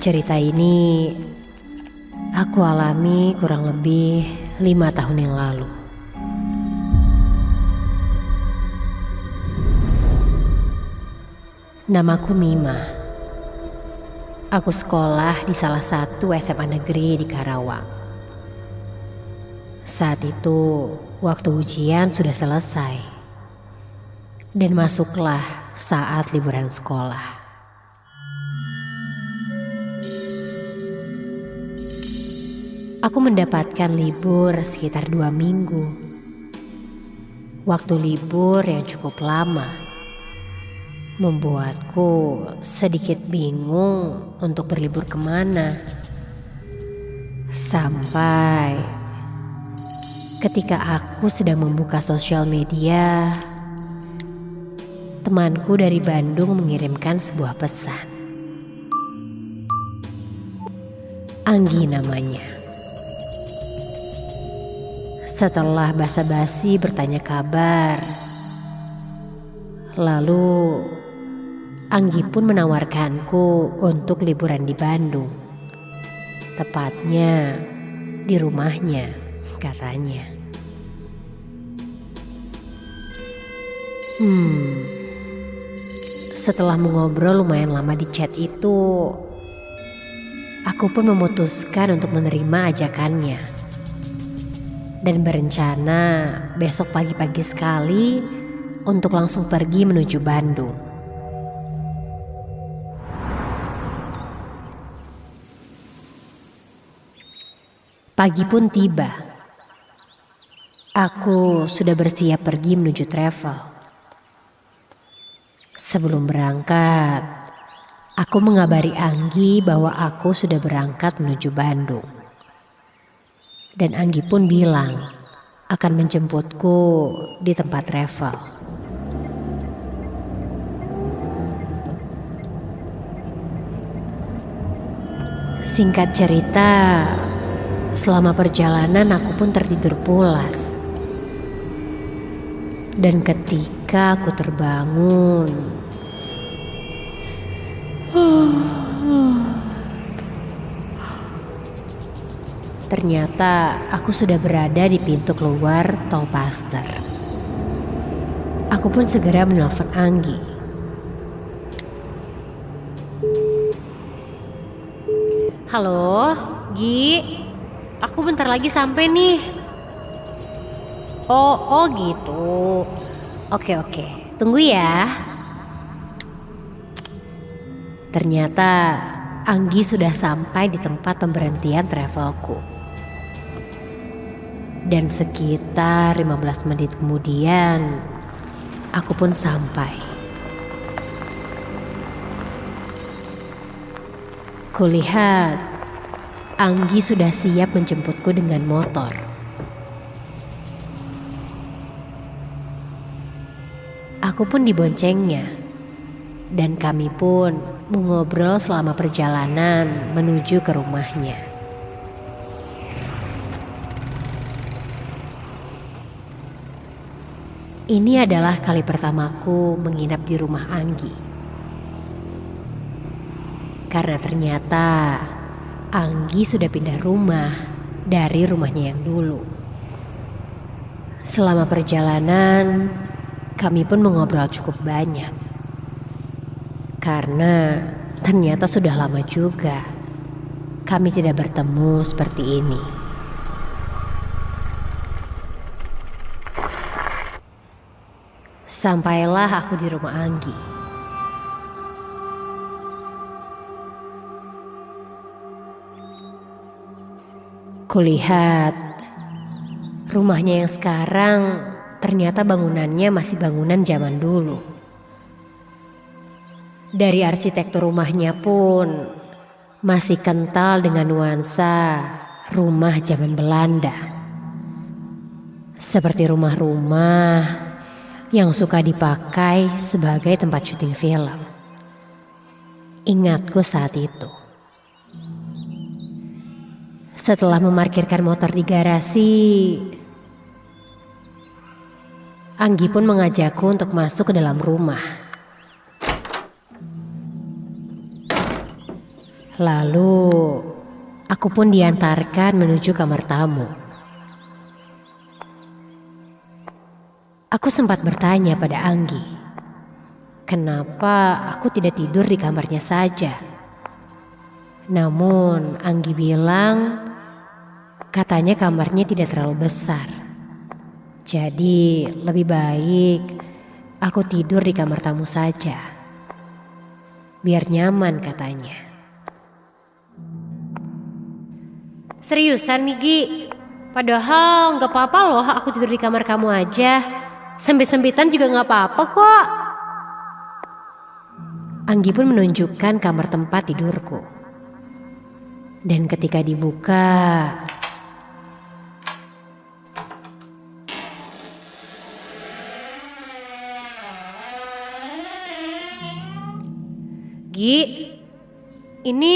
Cerita ini aku alami kurang lebih 5 tahun yang lalu. Namaku Mima. Aku sekolah di salah satu SMA negeri di Karawang. Saat itu waktu ujian sudah selesai dan masuklah saat liburan sekolah. Aku mendapatkan libur sekitar 2 minggu. Waktu libur yang cukup lama membuatku sedikit bingung untuk berlibur kemana. Sampai ketika aku sedang membuka sosial media, temanku dari Bandung mengirimkan sebuah pesan. Anggi namanya. Setelah basa-basi bertanya kabar, lalu Anggi pun menawarkanku untuk liburan di Bandung. Tepatnya di rumahnya, katanya. Setelah mengobrol lumayan lama di chat itu, aku pun memutuskan untuk menerima ajakannya. Dan berencana besok pagi-pagi sekali untuk langsung pergi menuju Bandung. Pagi pun tiba. Aku sudah bersiap pergi menuju travel. Sebelum berangkat, aku mengabari Anggi bahwa aku sudah berangkat menuju Bandung. Dan Anggi pun bilang akan menjemputku di tempat travel. Singkat cerita, selama perjalanan aku pun tertidur pulas. Dan ketika aku terbangun, ternyata aku sudah berada di pintu keluar tol Paster. Aku pun segera menelpon Anggi. Halo, Gi. Aku bentar lagi sampai nih. Oh gitu. Oke. Tunggu ya. Ternyata Anggi sudah sampai di tempat pemberhentian travelku. Dan sekitar 15 menit kemudian, aku pun sampai. Kulihat Anggi sudah siap menjemputku dengan motor. Aku pun diboncengnya, dan kami pun mengobrol selama perjalanan menuju ke rumahnya. Ini adalah kali pertamaku menginap di rumah Anggi. Karena ternyata Anggi sudah pindah rumah dari rumahnya yang dulu. Selama perjalanan, kami pun mengobrol cukup banyak. Karena ternyata sudah lama juga kami tidak bertemu seperti ini. Sampailah aku di rumah Anggi. Kulihat rumahnya yang sekarang ternyata bangunannya masih bangunan zaman dulu. Dari arsitektur rumahnya pun masih kental dengan nuansa rumah zaman Belanda. Seperti rumah-rumah yang suka dipakai sebagai tempat syuting film. Ingatku saat itu. Setelah memarkirkan motor di garasi, Anggi pun mengajakku untuk masuk ke dalam rumah. Lalu aku pun diantarkan menuju kamar tamu. Aku sempat bertanya pada Anggi, kenapa aku tidak tidur di kamarnya saja. Namun Anggi bilang katanya kamarnya tidak terlalu besar. Jadi lebih baik aku tidur di kamar tamu saja. Biar nyaman katanya. Seriusan nih Gi? Padahal gak apa-apa loh aku tidur di kamar kamu aja. Sempit-sempitan juga gak apa-apa kok. Anggi pun menunjukkan kamar tempat tidurku. Dan ketika dibuka, Gi, ini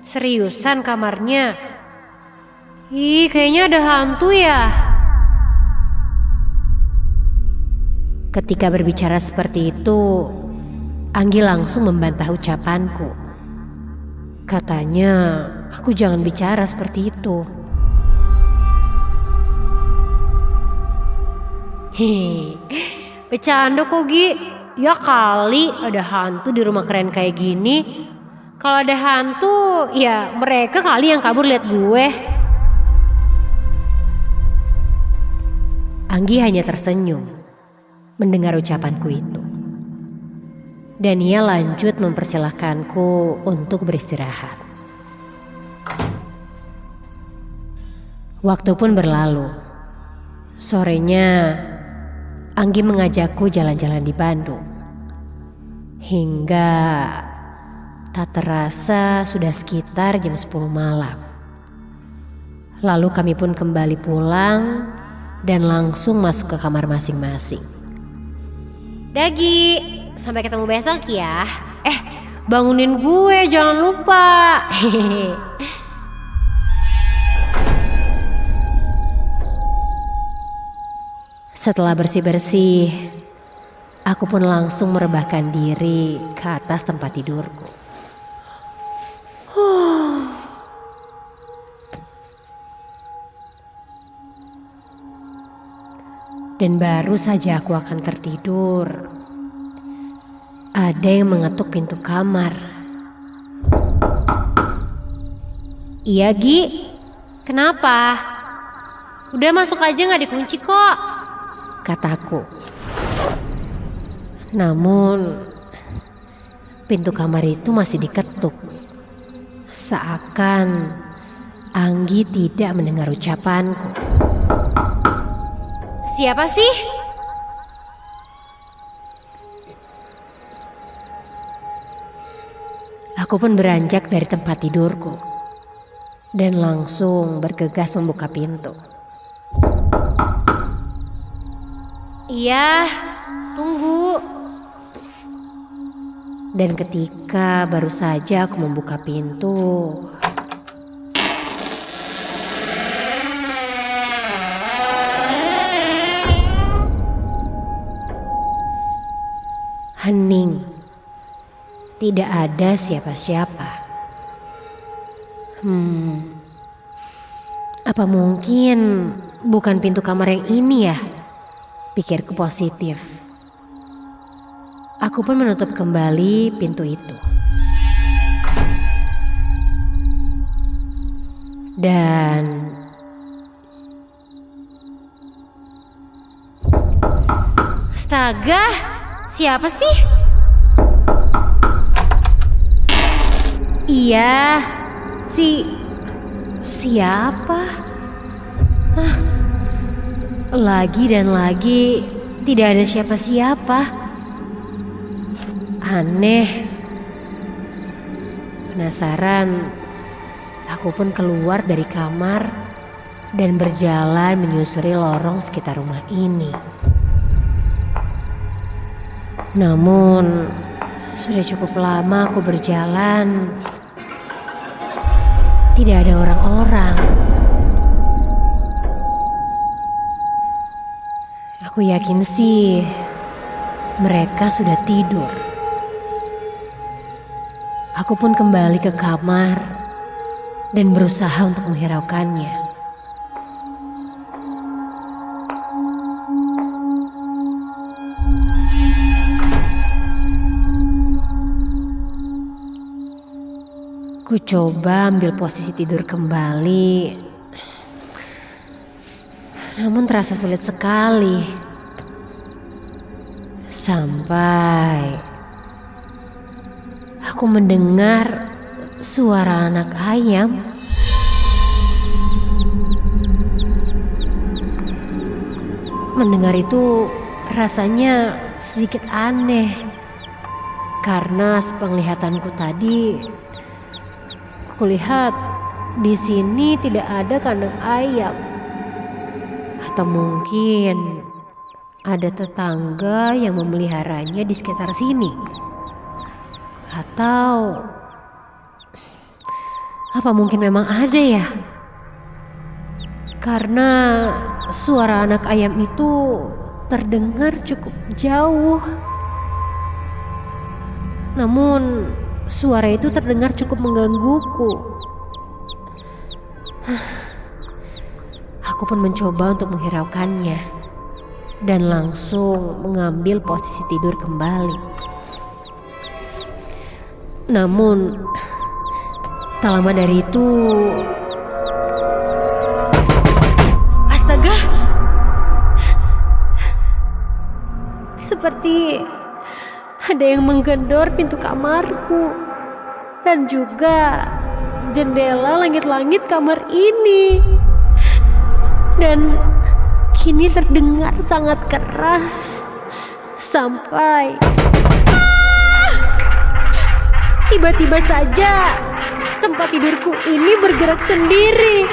seriusan kamarnya? Ih, kayaknya ada hantu ya. Ketika berbicara seperti itu, Anggi langsung membantah ucapanku. Katanya, aku jangan bicara seperti itu. Hehehe, bercanda kok Gi. Ya kali ada hantu di rumah keren kayak gini. Kalau ada hantu, ya mereka kali yang kabur lihat gue. Anggi hanya tersenyum mendengar ucapanku itu. Dan ia lanjut mempersilahkanku untuk beristirahat. Waktu pun berlalu. Sorenya, Anggi mengajakku jalan-jalan di Bandung. Hingga tak terasa sudah sekitar jam 10 malam. Lalu kami pun kembali pulang dan langsung masuk ke kamar masing-masing. Dagi, sampai ketemu besok ya. Bangunin gue jangan lupa. Setelah bersih-bersih, aku pun langsung merebahkan diri ke atas tempat tidurku. Dan baru saja aku akan tertidur, ada yang mengetuk pintu kamar. Iya Gi, kenapa? Udah masuk aja gak dikunci kok, kataku. Namun pintu kamar itu masih diketuk. Seakan Anggi tidak mendengar ucapanku. Siapa sih? Aku pun beranjak dari tempat tidurku dan langsung bergegas membuka pintu. Iya, tunggu. Dan ketika baru saja aku membuka pintu, hening. Tidak ada siapa-siapa. Apa mungkin bukan pintu kamar yang ini ya? Pikirku positif. Aku pun menutup kembali pintu itu. Dan astaga, siapa sih? Iya, siapa? Lagi dan lagi tidak ada siapa-siapa. Aneh. Penasaran, aku pun keluar dari kamar dan berjalan menyusuri lorong sekitar rumah ini. Namun, sudah cukup lama aku berjalan. Tidak ada orang-orang. Aku yakin sih mereka sudah tidur. Aku pun kembali ke kamar dan berusaha untuk menghiraukannya. Ku coba ambil posisi tidur kembali, namun terasa sulit sekali. Sampai aku mendengar suara anak ayam. Mendengar itu rasanya sedikit aneh, karena sepenglihatanku tadi, kulihat di sini tidak ada kandang ayam. Atau mungkin ada tetangga yang memeliharanya di sekitar sini. Atau apa mungkin memang ada ya? Karena suara anak ayam itu terdengar cukup jauh. Namun suara itu terdengar cukup menggangguku. Aku pun mencoba untuk menghiraukannya dan langsung mengambil posisi tidur kembali. Namun tak lama dari itu, astaga, seperti ada yang menggedor pintu kamarku dan juga jendela langit-langit kamar ini. Dan kini terdengar sangat keras sampai tiba-tiba saja tempat tidurku ini bergerak sendiri.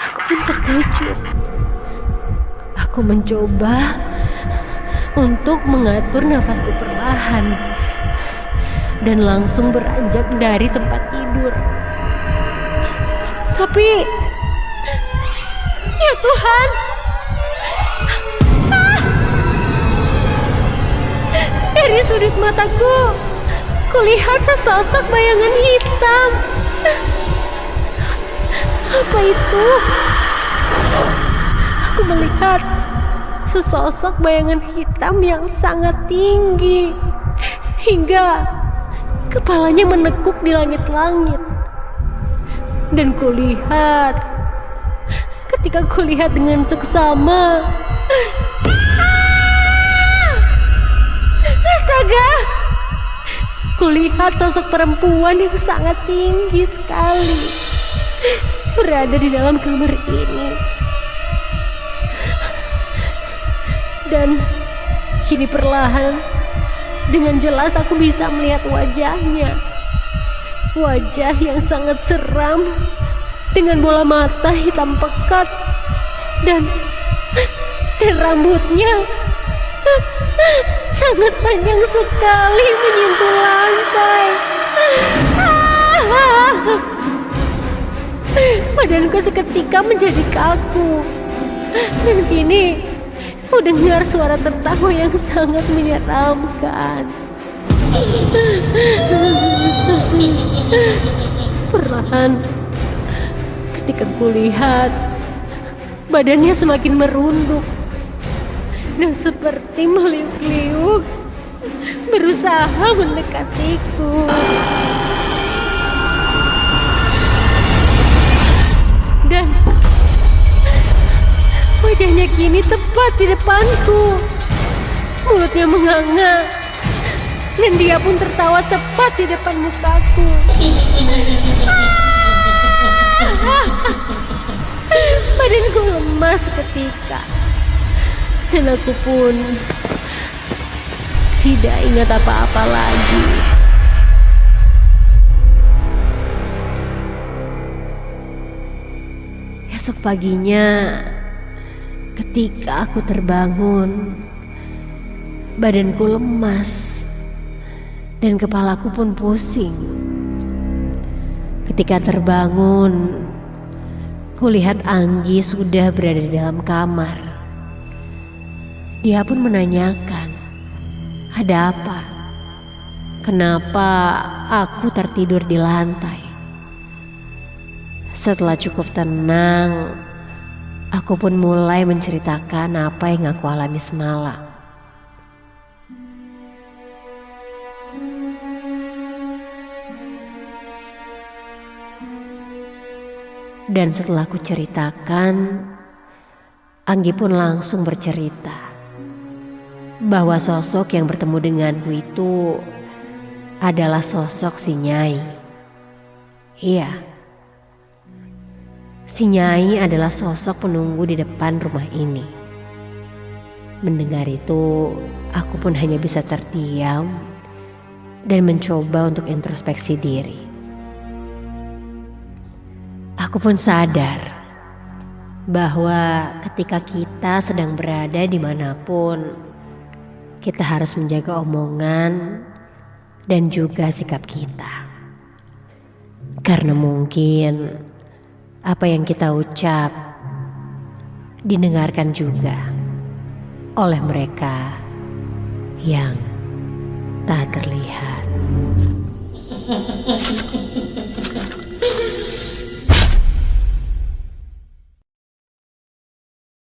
Aku pun terkejut. Aku mencoba untuk mengatur nafasku perlahan dan langsung beranjak dari tempat tidur. Tapi ya Tuhan, dari sudut mataku, kulihat sesosok bayangan hitam. Apa itu? Aku melihat sesosok bayangan hitam yang sangat tinggi, hingga kepalanya menekuk di langit-langit. Dan kulihat, ketika kulihat dengan seksama, astaga, kulihat sosok perempuan yang sangat tinggi sekali berada di dalam kamar ini. Dan kini perlahan dengan jelas aku bisa melihat wajahnya. Wajah yang sangat seram dengan bola mata hitam pekat dan rambutnya sangat panjang sekali menyentuh lantai. Badanku seketika menjadi kaku. Dan kini ku dengar suara tertawa yang sangat menyeramkan. Perlahan, ketika kulihat, badannya semakin merunduk dan seperti meliuk-liuk berusaha mendekatiku. Dan wajahnya kini tepat di depanku. Mulutnya menganga dan dia pun tertawa tepat di depan mukaku. Badanku lemas seketika dan aku pun tidak ingat apa-apa lagi. Esok paginya, ketika aku terbangun, badanku lemas dan kepalaku pun pusing. Ketika terbangun, kulihat Anggi sudah berada di dalam kamar. Dia pun menanyakan, ada apa? kenapa aku tertidur di lantai. Setelah cukup tenang, aku pun mulai menceritakan apa yang aku alami semalam. Dan setelah aku ceritakan, Anggi pun langsung bercerita bahwa sosok yang bertemu denganku itu adalah sosok si Nyai. Iya, si Nyai adalah sosok penunggu di depan rumah ini. Mendengar itu, aku pun hanya bisa terdiam dan mencoba untuk introspeksi diri. Aku pun sadar bahwa ketika kita sedang berada dimanapun, kita harus menjaga omongan dan juga sikap kita. Karena mungkin apa yang kita ucap didengarkan juga oleh mereka yang tak terlihat.